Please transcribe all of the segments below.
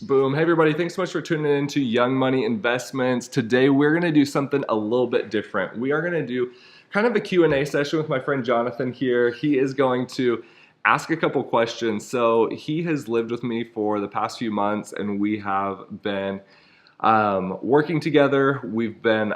Boom. Hey, everybody. Thanks so much for tuning in to Young Money Investments. Today, we're going to do something a little bit different. We are going to do kind of a Q&A session with my friend Jonathan here. He is going to ask a couple questions. So he has lived with me for the past few months, and we have been working together. We've been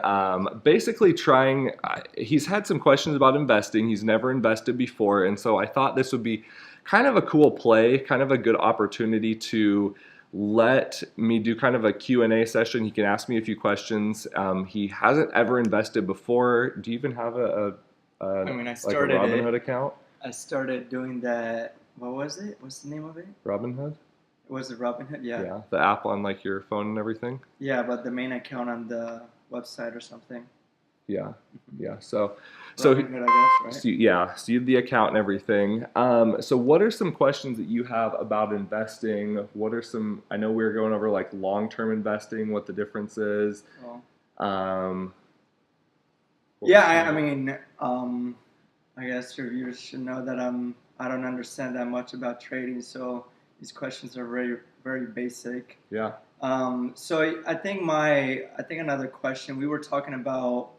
basically trying, he's had some questions about investing. He's never invested before, and so I thought this would be kind of a cool play, kind of a good opportunity to let me do kind of a Q&A session. He can ask me a few questions. He hasn't ever invested before. Do you even have I mean, I like a started Robinhood it. account? I started doing that. What was it? What's the name of it? Robinhood? Was it Robinhood? Yeah. Yeah, the app on like your phone and everything. Yeah, but the main account on the website or something. Yeah, Mhm. yeah. So Robinhood, I guess, right? so you have the account and everything. So what are some questions that you have about investing? What are some? I know we were going over like long-term investing, what the difference is. Well, Um, what yeah, was some I other- mean, I guess your viewers should know that I don't understand that much about trading, so these questions are very, very basic. Yeah, So I think another question, we were talking about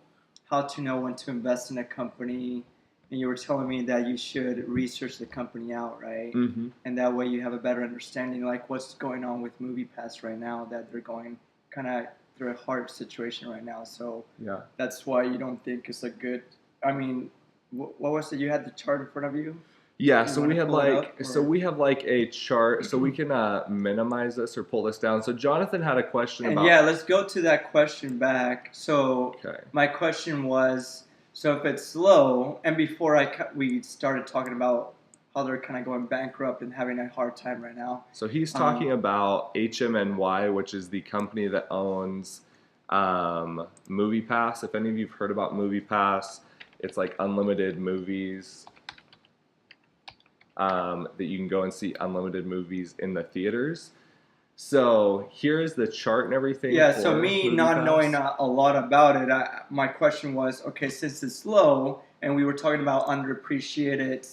how to know when to invest in a company, and you were telling me that you should research the company out, right? hmm, And that way you have a better understanding, like what's going on with MoviePass right now, that they're going kind of through a hard situation right now. So yeah. that's why you don't think it's a good. I mean, what was it? You had the chart in front of you. Yeah, You so want we to had pull it like up, so or? we have like a chart, so we can minimize this or pull this down. So Jonathan had a question And about. yeah, let's go to that question back. So Okay. my question was, so if it's slow, and before we started talking about how they're kind of going bankrupt and having a hard time right now. So he's talking Um, about HMNY, which is the company that owns MoviePass. If any of you've heard about MoviePass, it's like unlimited movies that you can go and see unlimited movies in the theaters. So here is the chart and everything yeah, for so me not knowing MoviePass. a lot about it, my question was, okay, since it's low, and we were talking about underappreciated,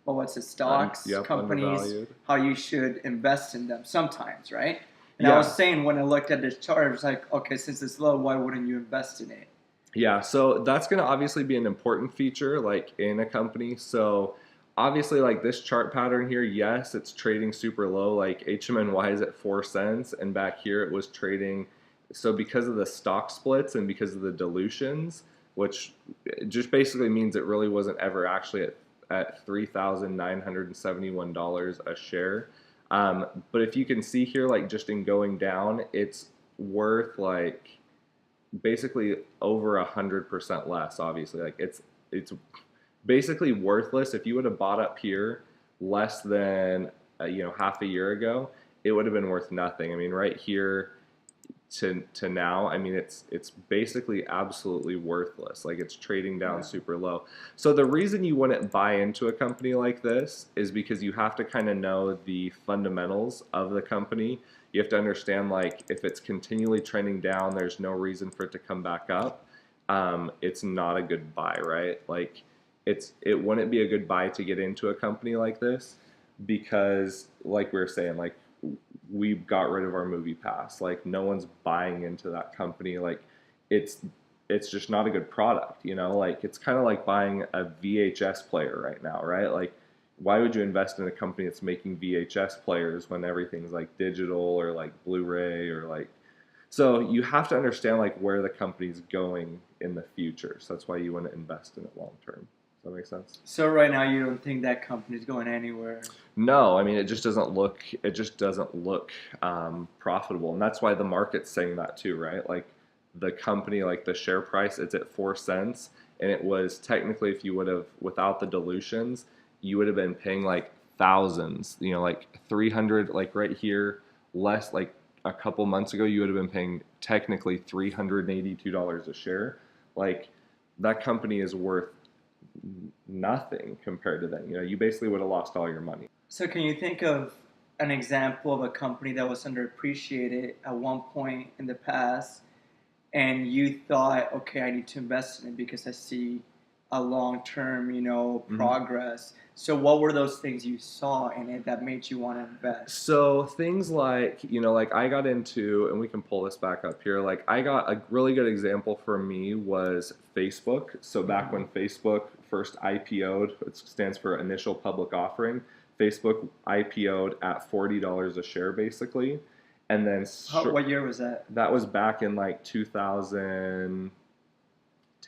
well, what's it, stocks, Yep, companies, undervalued. how you should invest in them sometimes, right? And I was Yeah, saying when I looked at this chart, it's like, okay, since it's low, why wouldn't you invest in it? yeah. So that's going to obviously be an important feature, like in a company. So obviously, like this chart pattern here, yes, it's trading super low. Like HMNY is at 4 cents, and back here it was trading. So because of the stock splits and because of the dilutions, which just basically means it really wasn't ever actually at $3,971 a share. But if you can see here, like just in going down, it's worth like basically over 100% less. Obviously, like it's basically worthless. If you would have bought up here less than half a year ago, it would have been worth nothing. I mean, right here to now, I mean, it's basically absolutely worthless. Like it's trading down Yeah. super low. So the reason you wouldn't buy into a company like this is because you have to kind of know the fundamentals of the company. You have to understand, like, if it's continually trending down, there's no reason for it to come back up. It's not a good buy, right? Like it wouldn't be a good buy to get into a company like this because, like we were saying, like we got rid of our movie pass. Like no one's buying into that company. Like it's it's just not a good product, you know? Like it's kind of like buying a VHS player right now, right? Like why would you invest in a company that's making VHS players when everything's like digital or like Blu-ray or like so you have to understand like where the company's going in the future. So that's why you want to invest in it long term. Does that make sense? So right now you don't think that company's going anywhere. No, I mean it just doesn't look profitable, and that's why the market's saying that too, right? Like the company, like the share price, it's at 4 cents, and it was technically if you would have without the dilutions, you would have been paying like thousands, like 300, like right here, less like a couple months ago, you would have been paying technically $382 a share. Like that company is worth nothing compared to that. You basically would have lost all your money. So can you think of an example of a company that was underappreciated at one point in the past, and you thought, okay, I need to invest in it because I see a long-term, Mhm. progress. So what were those things you saw in it that made you want to invest? So things like, like I got into, and we can pull this back up here, like I got a really good example for me was Facebook. So back Mhm. when Facebook first IPO'd, it stands for initial public offering, Facebook IPO'd at $40 a share basically. And then What year was that? that was back in like 2010-ish,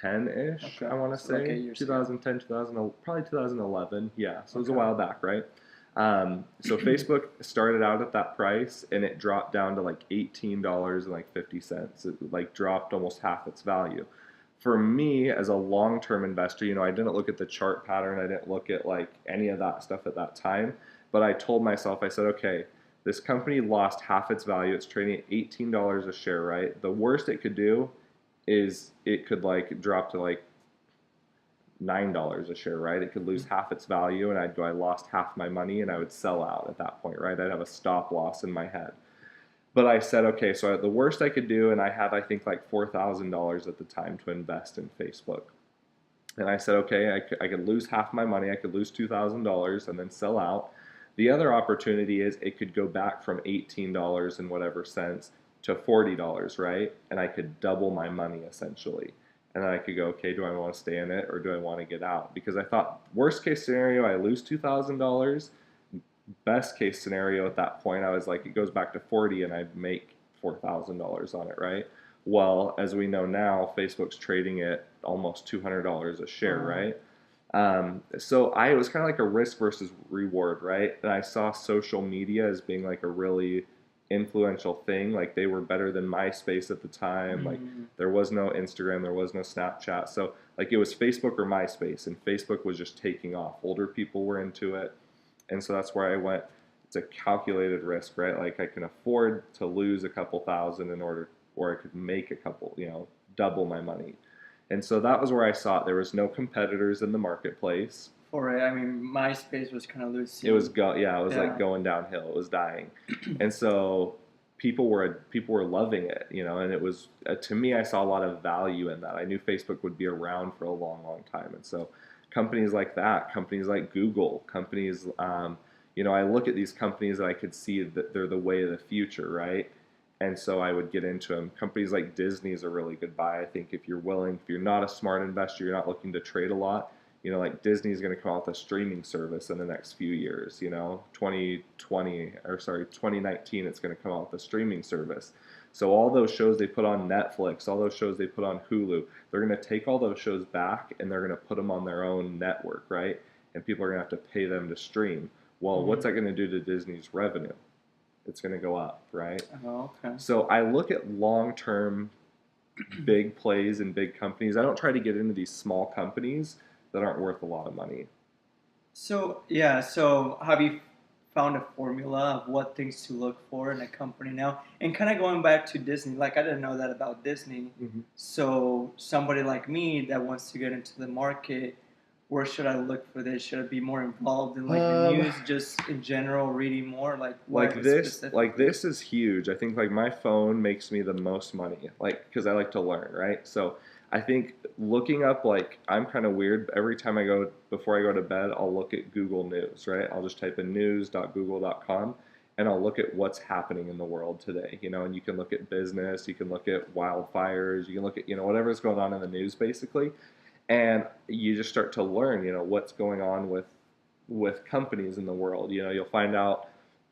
Okay, I want to so like say. 8 years ago. 2010, 2000, probably 2011. Yeah, so it was a Okay. while back, right? So Facebook started out at that price and it dropped down to like $18 and like 50 cents. It like dropped almost half its value. For me as a long-term investor, I didn't look at the chart pattern, I didn't look at like any of that stuff at that time, but I told myself, I said, okay, this company lost half its value. It's trading at $18 a share, right? The worst it could do is it could like drop to like $9 a share, right? It could lose half its value, and I'd go, I lost half my money, and I would sell out at that point, right? I'd have a stop loss in my head. But I said, okay, so the worst I could do, and I had, I think, like $4,000 at the time to invest in Facebook. And I said, okay, I could lose half my money, I could lose $2,000 and then sell out. The other opportunity is it could go back from $18 and whatever cents to $40, right? And I could double my money essentially. And then I could go, okay, do I want to stay in it or do I want to get out? Because I thought, worst case scenario, I lose $2,000. Best case scenario at that point, I was like, it goes back to 40 and I make $4,000 on it, right? Well, as we know now, Facebook's trading at almost $200 a share, Wow. right? So it was kind of like a risk versus reward, right? And I saw social media as being like a really influential thing. Like they were better than MySpace at the time. Like Mm. there was no Instagram, there was no Snapchat. So like it was Facebook or MySpace, and Facebook was just taking off. Older people were into it. And so that's where I went. It's a calculated risk, right? Like I can afford to lose a couple thousand in order, or I could make a couple, double my money. And so that was where I saw it. There was no competitors in the marketplace. For it, I mean, MySpace was kind of It was losing. yeah, it was like Yeah. going downhill. It was dying, and so people were loving it, and it was to me, I saw a lot of value in that. I knew Facebook would be around for a long, long time, and so companies like that, companies like Google, companies, I look at these companies and I could see that they're the way of the future, right? And so I would get into them. Companies like Disney is a really good buy. I think if you're willing, if you're not a smart investor, you're not looking to trade a lot, like Disney's going to come out with a streaming service in the next few years. 2020 or sorry, 2019, it's going to come out with a streaming service. So all those shows they put on Netflix, all those shows they put on Hulu, they're going to take all those shows back and they're going to put them on their own network, right? And people are going to have to pay them to stream. Well, what's Mm. that going to do to Disney's revenue? It's going to go up, right? Oh, okay. So I look at long-term big plays in big companies. I don't try to get into these small companies that aren't worth a lot of money. So yeah, so have you found a formula of what things to look for in a company now? And kind of going back to Disney, like I didn't know that about Disney. Mm-hmm. So somebody like me that wants to get into the market, where should I look for this? Should I be more involved in like the Um, news, just in general, reading more? Like like what this, like specifically? this is huge. I think like my phone makes me the most money, like because I like to learn, right? So I think looking up like I'm kind of weird. Every time I go before I go to bed, I'll look at Google News, right? I'll just type in news.google.com and I'll look at what's happening in the world today, and you can look at business, you can look at wildfires, you can look at whatever's going on in the news basically, and you just start to learn, what's going on with companies in the world. You'll find out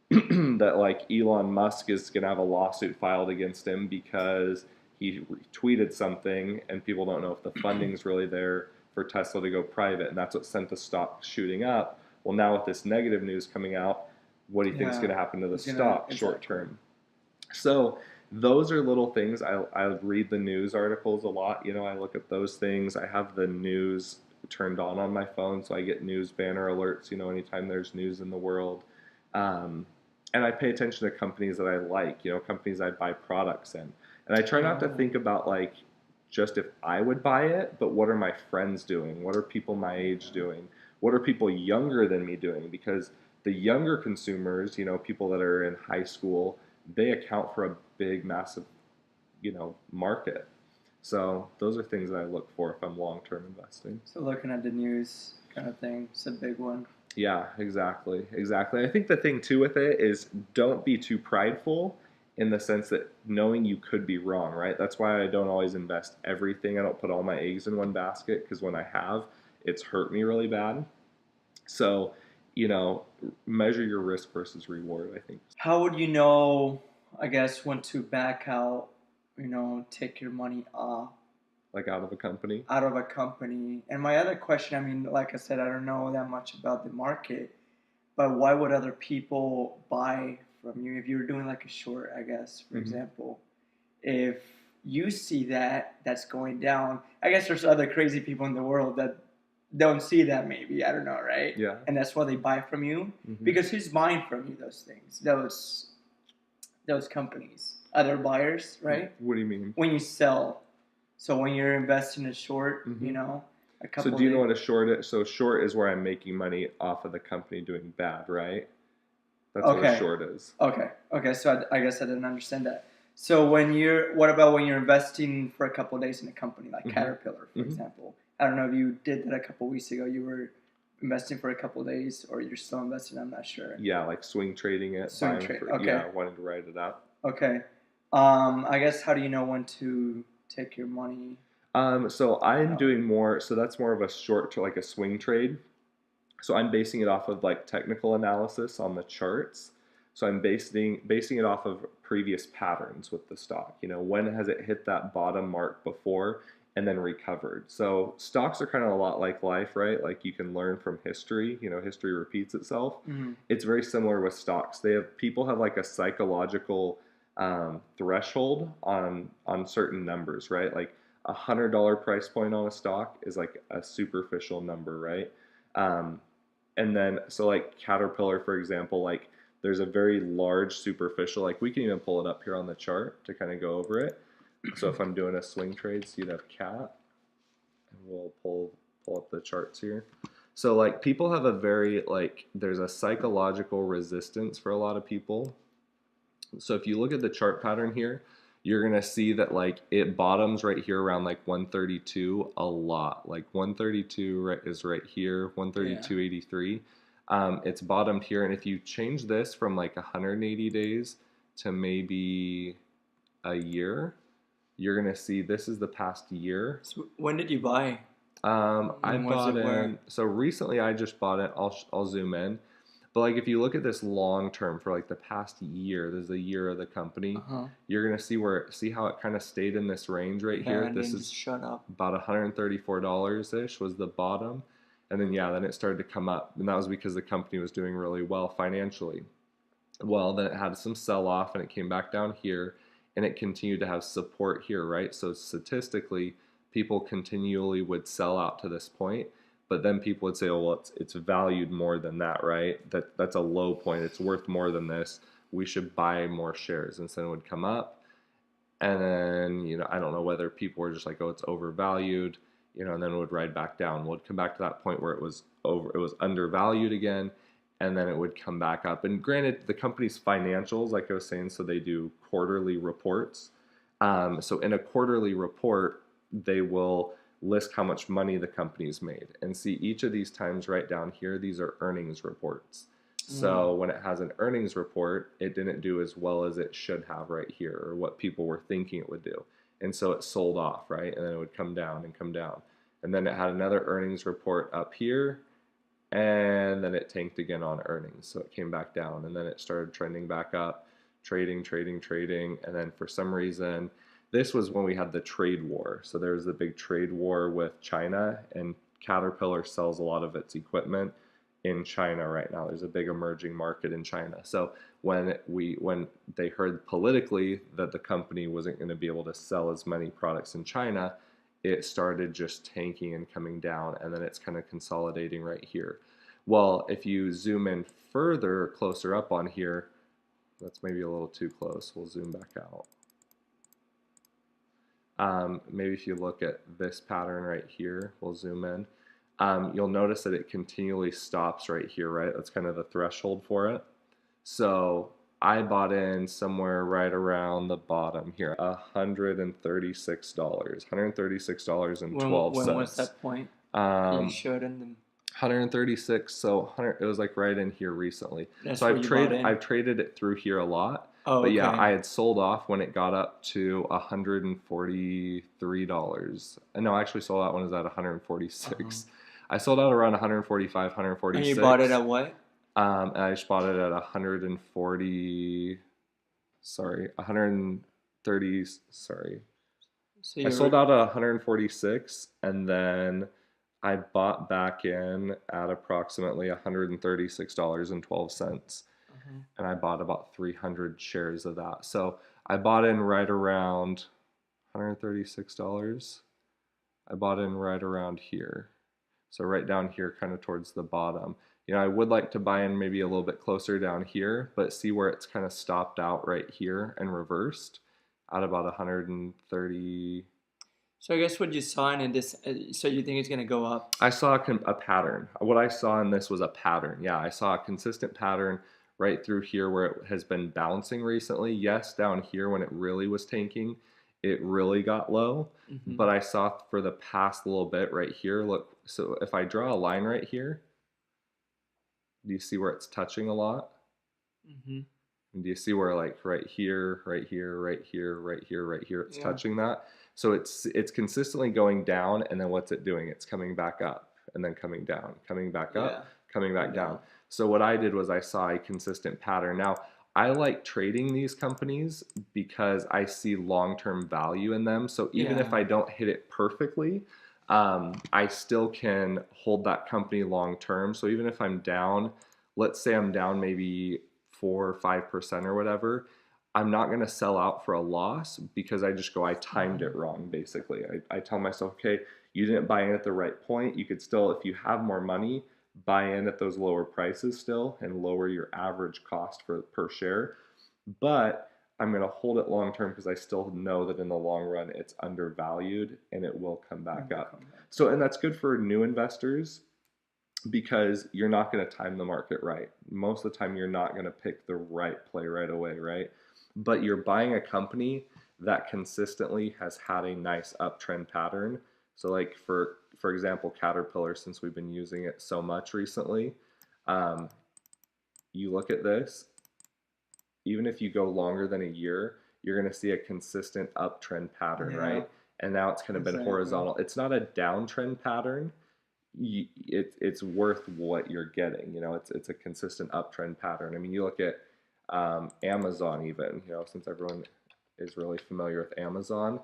that like Elon Musk is going to have a lawsuit filed against him because he tweeted something and people don't know if the funding's really there for Tesla to go private, and that's what sent the stock shooting up. Well, now with this negative news coming out, what do you think is Yeah, going to happen to the it's gonna stock short exactly. term? So those are little things. I read the news articles a lot. I look at those things. I have the news turned on my phone, so I get news banner alerts. Anytime there's news in the world, um, and I pay attention to companies that I like. Companies I buy products in, and I try not to Oh, think about like just if I would buy it, but what are my friends doing? What are people my age doing? What are people younger than me doing? Because the younger consumers, people that are in high school, they account for a big, massive, market. So those are things that I look for if I'm long-term investing. So looking at the news kind of thing, it's a big one. Yeah, exactly. Exactly. I think the thing too with it is don't be too prideful in the sense that knowing you could be wrong, right? That's why I don't always invest everything. I don't put all my eggs in one basket because when I have, it's hurt me really bad. So, you know, measure your risk versus reward, I think. How would you know, I guess, when to back out, take your money off Like out of a company. out of a company? And my other question, I mean, like I said, I don't know that much about the market, but why would other people buy from you if you're doing like a short, I guess, for example? If you see that that's going down, I guess there's other crazy people in the world that don't see that maybe, I don't know, right? Yeah. And that's why they buy from you because who's buying from you those things, those companies, other buyers, right? What do you mean? When you sell, so when you're investing in short, a couple. So do you know what a short is? So short is where I'm making money off of the company doing bad, right? That's what a short is. Okay. So I guess I didn't understand that. So what about when you're investing for a couple of days in a company like Caterpillar, for example? I don't know if you did that a couple of weeks ago. You were investing for a couple of days, or you're still investing. I'm not sure. Yeah, like swing trading it. Okay. Yeah, wanting to write it up. Okay. I guess how do you know when to take your money? So I'm doing more. So that's more of a short to like a swing trade. So I'm basing it off of like technical analysis on the charts. So I'm basing it off of previous patterns with the stock. You know, when has it hit that bottom mark before and then recovered? So stocks are kind of a lot like life, right? Like you can learn from history. You know, history repeats itself. It's very similar with stocks. People have like a psychological threshold on certain numbers, right? Like $100 price point on a stock is like a superficial number, right? And then, so like Caterpillar, for example, like there's a very large superficial, like we can even pull it up here on the chart to kind of go over it. So if I'm doing a swing trade, so you'd have CAT, and we'll pull up the charts here. So like people have a very, like there's a psychological resistance for a lot of people. So if you look at the chart pattern here, you're going to see that like it bottoms right here around like 132 a lot. Like 132 is right here, 132.83. It's bottomed here. And if you change this from like 180 days to maybe a year, you're going to see this is the past year. So when did you buy? I bought in. So recently I just bought it. I'll zoom in. But like if you look at this long term for like the past year, there's a year of the company. You're gonna see how it kind of stayed in this range right here. This is about $134 ish was the bottom, and then then it started to come up, and that was because the company was doing really well financially. Well, then it had some sell off, and it came back down here, and it continued to have support here, right? So statistically, people continually would sell out to this point. But then people would say, oh, well, it's valued more than that, right? That's a low point. It's worth more than this. We should buy more shares. And so it would come up. And then, I don't know whether people were just like, oh, it's overvalued, and then it would ride back down. Well, it'd come back to that point where it was undervalued again. And then it would come back up. And granted, the company's financials, like I was saying, so they do quarterly reports. So in a quarterly report, they will list how much money the company's made, and see each of these times right down here, these are earnings reports. So when it has an earnings report, it didn't do as well as it should have right here, or what people were thinking it would do. And so it sold off, right? And then it would come down and come down. And then it had another earnings report up here, and then it tanked again on earnings. So it came back down, and then it started trending back up, trading. And then for some reason, this was when we had the trade war. So there was the big trade war with China, and Caterpillar sells a lot of its equipment in China right now. There's a big emerging market in China. So when they heard politically that the company wasn't going to be able to sell as many products in China, it started just tanking and coming down, and then it's kind of consolidating right here. Well, if you zoom in further, closer up on here, that's maybe a little too close. We'll zoom back out. Maybe if you look at this pattern right here, we'll zoom in. You'll notice that it continually stops right here, right? That's kind of the threshold for it. So I bought in somewhere right around the bottom here, $136, $136 and twelve When was cents. that point you Um, showed in the? 136, so 100, it was like right in here recently. That's So where you bought in. I've traded it through here a lot. Oh, But yeah, okay. I had sold off when it got up to $143. No, I actually sold out when it was at Uh-huh. 146. I sold out around 145, And you bought it 146. at what? And I just bought it at 140, sorry, 130, sorry. So I you sold were. out at 146 and then I bought back in at approximately $136.12. Uh-huh. And I bought about 300 shares of that. So I bought in right around $136. I bought in right around here. So right down here, kind of towards the bottom. I would like to buy in maybe a little bit closer down here, but see where it's kind of stopped out right here and reversed at about 130. So I guess what you saw in this, so you think it's gonna go up? I saw a pattern. What I saw in this was a pattern. Yeah, I saw a consistent pattern right through here where it has been bouncing recently. Yes, down here when it really was tanking, it really got low. Mm-hmm. But I saw for the past little bit right here, look, so if I draw a line right here, do you see where it's touching a lot? Mm-hmm. And do you see where like right here, right here, right here, right here, right here, it's Yeah. touching that? So it's consistently going down, and then what's it doing? It's coming back up, and then coming down, coming back up, Yeah. coming back Going down. down. So what I did was I saw a consistent pattern. Now, I like trading these companies because I see long-term value in them. So even if Yeah. I don't hit it perfectly, I still can hold that company long term. So even if I'm down, let's say I'm down maybe 4 or 5% or whatever, I'm not going to sell out for a loss because I just go, I timed it wrong, basically. I tell myself, okay, you didn't buy in at the right point. You could still, if you have more money, buy in at those lower prices still and lower your average cost for per share. But I'm going to hold it long term because I still know that in the long run it's undervalued and it will come back up. So, and that's good for new investors because you're not going to time the market right. Most of the time, you're not going to pick the right play right away, right? But you're buying a company that consistently has had a nice uptrend pattern. So, like for example, Caterpillar, since we've been using it so much recently, um, you look at this. Even if you go longer than a year, you're going to see a consistent uptrend pattern, Yeah. right? And now it's kind of been horizontal. It's not a downtrend pattern, it's worth what you're getting. It's a consistent uptrend pattern. I mean, you look at Amazon, even since everyone is really familiar with Amazon.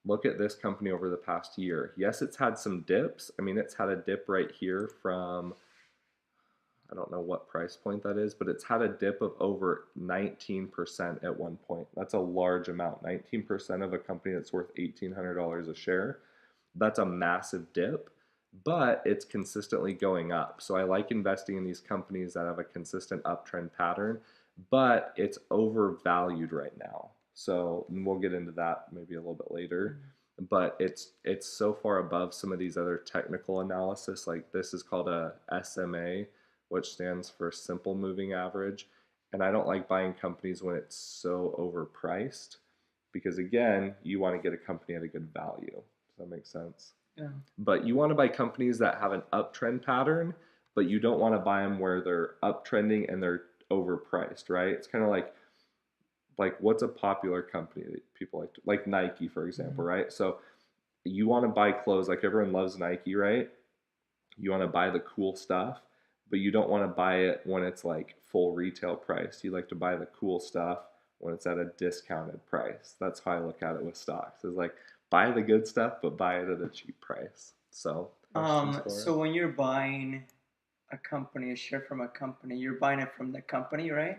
Look at this company over the past year. Yes, it's had some dips. I mean, it's had a dip right here from, I don't know what price point that is, but it's had a dip of over 19% at one point. That's a large amount. 19% of a company that's worth $1,800 a share. That's a massive dip, but it's consistently going up. So I like investing in these companies that have a consistent uptrend pattern, but it's overvalued right now. So we'll get into that maybe a little bit later. But it's so far above some of these other technical analysis. Like this is called a SMA, which stands for simple moving average. And I don't like buying companies when it's so overpriced because again, you want to get a company at a good value. Does that make sense? Yeah. But you want to buy companies that have an uptrend pattern, but you don't want to buy them where they're uptrending and they're overpriced, right? It's kind of like what's a popular company that people like Nike, for example, right? So you want to buy clothes, like everyone loves Nike, right? You want to buy the cool stuff, but you don't want to buy it when it's like full retail price. You like to buy the cool stuff when it's at a discounted price. That's how I look at it with stocks. It's like buy the good stuff, but buy it at a cheap price. So, So when you're buying a company, a share from a company, you're buying it from the company, right?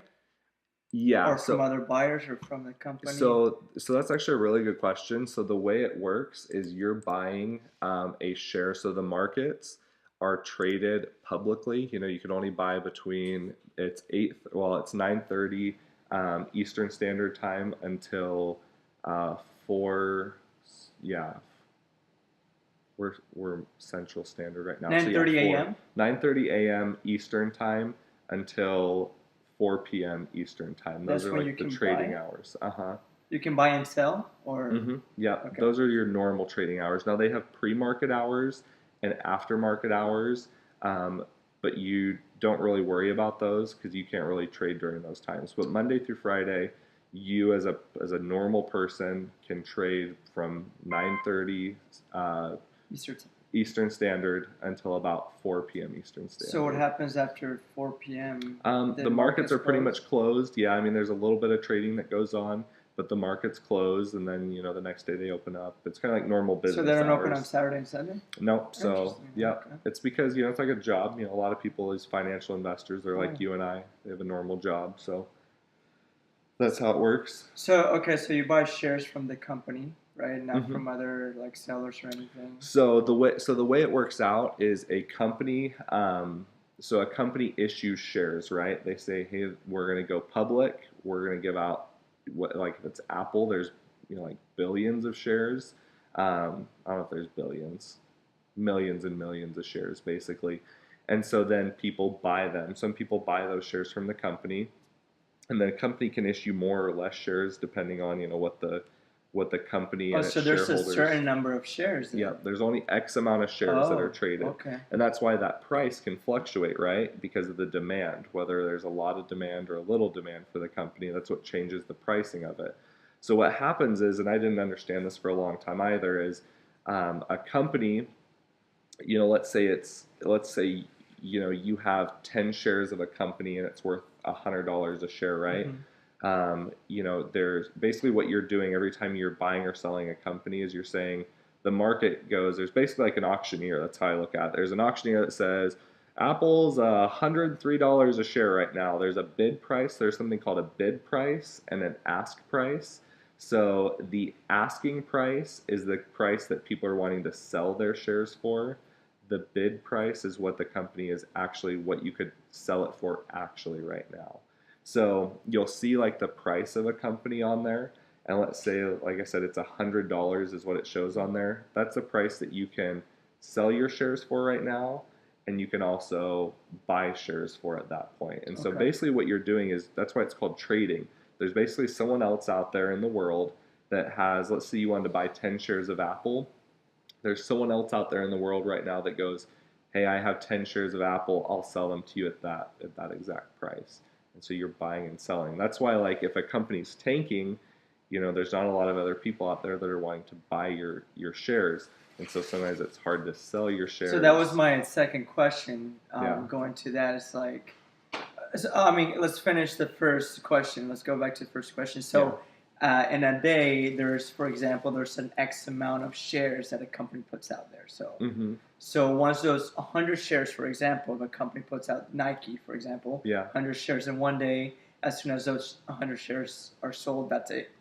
Yeah. Or from other buyers or from the company? So that's actually a really good question. So the way it works is you're buying a share. So the markets are traded publicly. You can only buy between it's 9:30 Eastern Standard Time until 4. Yeah, we're Central Standard right now. So yeah, 9:30 a.m. 9:30 a.m. Eastern Time until 4 p.m. Eastern time. Those That's are when you like the can trading buy. hours. You can buy and sell, or Yeah, okay. those are your normal trading hours. Now they have pre-market hours and after-market hours, but you don't really worry about those because you can't really trade during those times. But Monday through Friday, you as a normal person can trade from 9:30 Eastern time. Eastern Standard until about 4 p.m. Eastern Standard. So what happens after 4 p.m.? The markets are pretty much closed. Yeah, I mean, there's a little bit of trading that goes on, but the markets close, and then the next day they open up. It's kind of like normal business So they don't open hours. on Saturday and Sunday? No, so Interesting. yeah, Okay. it's because it's like a job. A lot of people as financial investors, they're like Oh. you and I. They have a normal job, so that's how it works. So okay, so you buy shares from the company, right? Not Mhm. from other like sellers or anything. So the way it works out is a company. So a company issues shares, right? They say, hey, we're going to go public. We're going to give out what, like if it's Apple, there's like billions of shares. I don't know if there's billions, millions and millions of shares basically. And so then people buy them. Some people buy those shares from the company, and the company can issue more or less shares depending on what the company Oh, and its so there's a shareholders. certain number of shares then. Yeah, there's only X amount of shares that are Oh, traded. okay. And that's why that price can fluctuate, right? Because of the demand, whether there's a lot of demand or a little demand for the company. That's what changes the pricing of it. So what happens is, and I didn't understand this for a long time either, is a company, let's say you have 10 shares of a company and it's worth $100 a share, right? There's basically what you're doing every time you're buying or selling a company is you're saying the market goes, there's basically like an auctioneer. That's how I look at it. There's an auctioneer that says Apple's $103 a share right now. There's a bid price. There's something called a bid price and an ask price. So the asking price is the price that people are wanting to sell their shares for. The bid price is what the company is actually, what you could sell it for actually right now. So you'll see like the price of a company on there, and let's say, like I said, it's $100 is what it shows on there. That's the price that you can sell your shares for right now, and you can also buy shares for at that point. And so Okay. basically what you're doing is, that's why it's called trading. There's basically someone else out there in the world that has, let's say you wanted to buy 10 shares of Apple. There's someone else out there in the world right now that goes, hey, I have 10 shares of Apple. I'll sell them to you at that exact price. And so you're buying and selling. That's why, like, if a company's tanking, there's not a lot of other people out there that are wanting to buy your shares. And so sometimes it's hard to sell your shares. So that was my second question. Yeah. Going to that, it's like, I mean, let's finish the first question. Let's go back to the first question. So, in a day, for example, there's an X amount of shares that a company puts out there. So, so once those 100 shares, for example, if a company puts out Nike, for example, 100 shares in one day, as soon as those 100 shares are sold, that's it.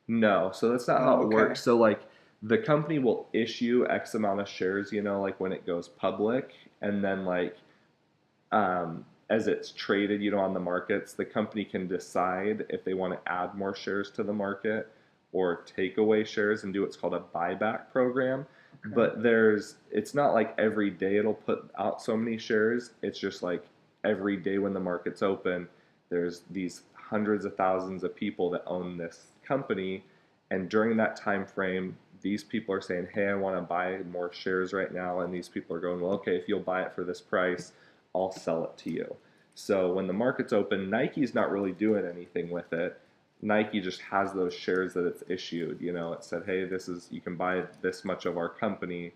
No, so that's not how it works. So like the company will issue X amount of shares, like when it goes public, and then like as it's traded, on the markets, the company can decide if they want to add more shares to the market or take away shares and do what's called a buyback program. Okay. But it's not like every day it'll put out so many shares. It's just like every day when the market's open, there's these hundreds of thousands of people that own this company, and during that time frame, these people are saying, hey, I want to buy more shares right now, and these people are going, well, okay, if you'll buy it for this price, I'll sell it to you. So when the market's open, Nike's not really doing anything with it. Nike just has those shares that it's issued. It said, hey, you can buy this much of our company,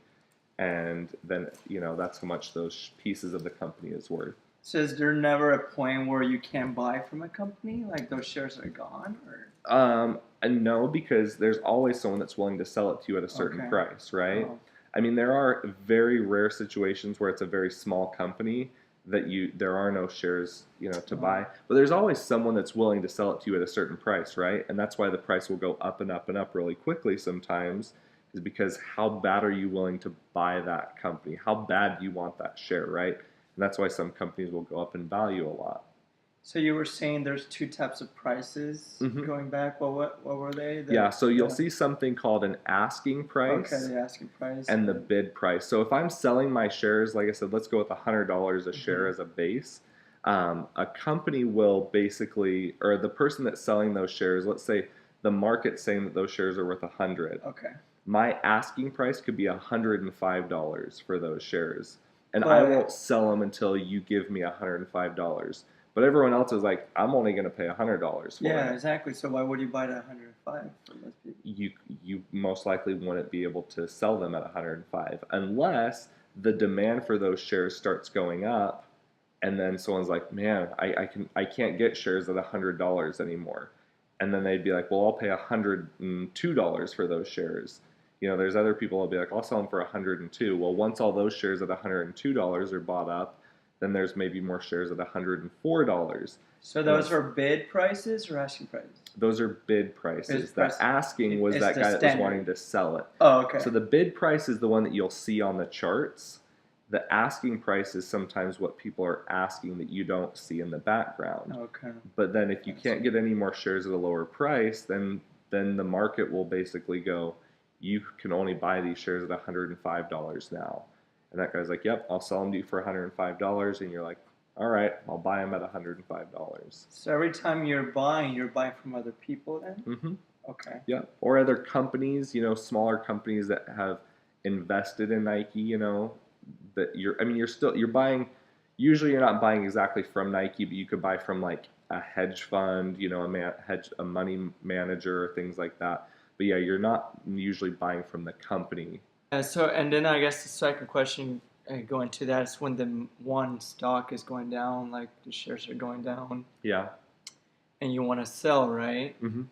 and then that's how much those pieces of the company is worth. So is there never a point where you can't buy from a company, like those shares are gone, or? And no, because there's always someone that's willing to sell it to you at a certain price, right? Oh. I mean, there are very rare situations where it's a very small company that there are no shares, to buy. But there's always someone that's willing to sell it to you at a certain price, right? And that's why the price will go up and up and up really quickly sometimes, is because how bad are you willing to buy that company? How bad do you want that share, right? And that's why some companies will go up in value a lot. So you were saying there's two types of prices going back. Well, what were they? So you'll see something called an asking price. Okay, the asking price. And the bid price. So if I'm selling my shares, like I said, let's go with $100 a share as a base. A company will basically, or the person that's selling those shares, let's say the market's saying that those shares are worth 100. Okay. My asking price could be $105 for those shares, and I But won't sell them until you give me $105. But everyone else is like, I'm only going to pay $100 for yeah, it. exactly. So why would you buy it at 105 for most people? You most likely wouldn't be able to sell them at 105 unless the demand for those shares starts going up, and then someone's like, man, I can't get shares at $100 anymore, and then they'd be like, well, I'll pay $102 for those shares. There's other people that'll be like, I'll sell them for 102. Well, once all those shares at $102 are bought up, then there's maybe more shares at $104. So those are bid prices or asking prices? Those are bid prices. Bid That asking was that guy that was wanting to sell it. Oh, okay. So the bid price is the one that you'll see on the charts. The asking price is sometimes what people are asking that you don't see in the background. Okay. But then if you can't get any more shares at a lower price, then the market will basically go, you can only buy these shares at $105 now. And that guy's like, yep, I'll sell them to you for $105. And you're like, all right, I'll buy them at $105. So every time you're buying from other people then? Mm-hmm. Okay. Yeah. Or other companies, smaller companies that have invested in Nike, that you're buying, usually you're not buying exactly from Nike, but you could buy from like a hedge fund, a money manager, things like that. But yeah, you're not usually buying from the company. And then I guess the second question going to that is when the one stock is going down, like the shares are going down. Yeah. And you want to sell, right? Mm-hmm.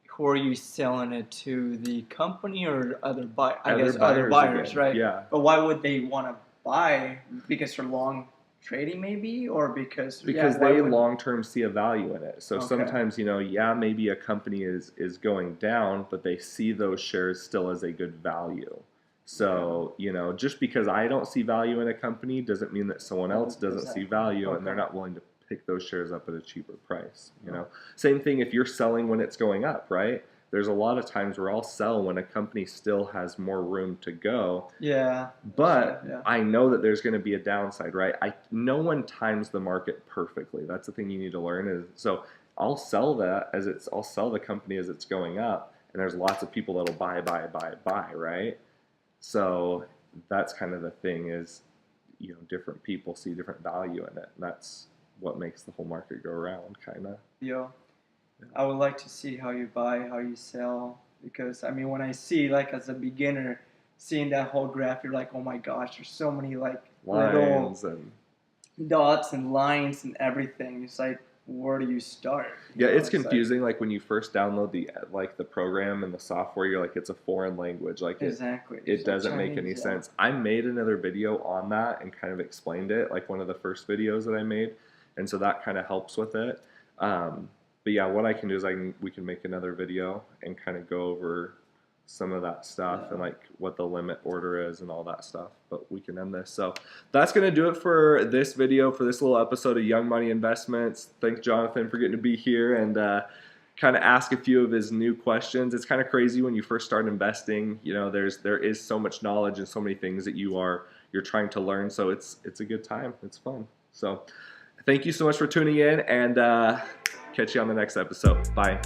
Who are you selling it to? The company or other buyers? Other buyers again. Right? Yeah. But why would they want to buy? Because they're long trading, maybe, or because they long-term see a value in it. So Okay. sometimes, maybe a company is going down, but they see those shares still as a good value. So, just because I don't see value in a company doesn't mean that someone else doesn't see value and they're not willing to pick those shares up at a cheaper price. Same thing if you're selling when it's going up, right? There's a lot of times where I'll sell when a company still has more room to go. Yeah. But Yeah. I know that there's going to be a downside, right? No one times the market perfectly. That's the thing you need to learn. So I'll sell I'll sell the company as it's going up, and there's lots of people that'll buy, right? So that's kind of the thing is, different people see different value in it. And that's what makes the whole market go around, kind of. Yeah. I would like to see how you buy, how you sell, because when I see, like, as a beginner, seeing that whole graph, you're like, oh my gosh, there's so many like lines little and dots and lines and everything. It's like, where do you start? Yeah, it's confusing. Like when you first download the program and the software, you're like, it's a foreign language. Like exactly, it doesn't make any sense. I made another video on that and kind of explained it, like one of the first videos that I made, and so that kind of helps with it. But yeah, what I can do is we can make another video and kind of go over some of that stuff and like what the limit order is and all that stuff. But we can end this. So that's going to do it for this video, for this little episode of Young Money Investments. Thanks, Jonathan, for getting to be here and kind of ask a few of his new questions. It's kind of crazy when you first start investing. There is so much knowledge and so many things that you're trying to learn. So it's a good time. It's fun. So thank you so much for tuning in, and catch you on the next episode. Bye.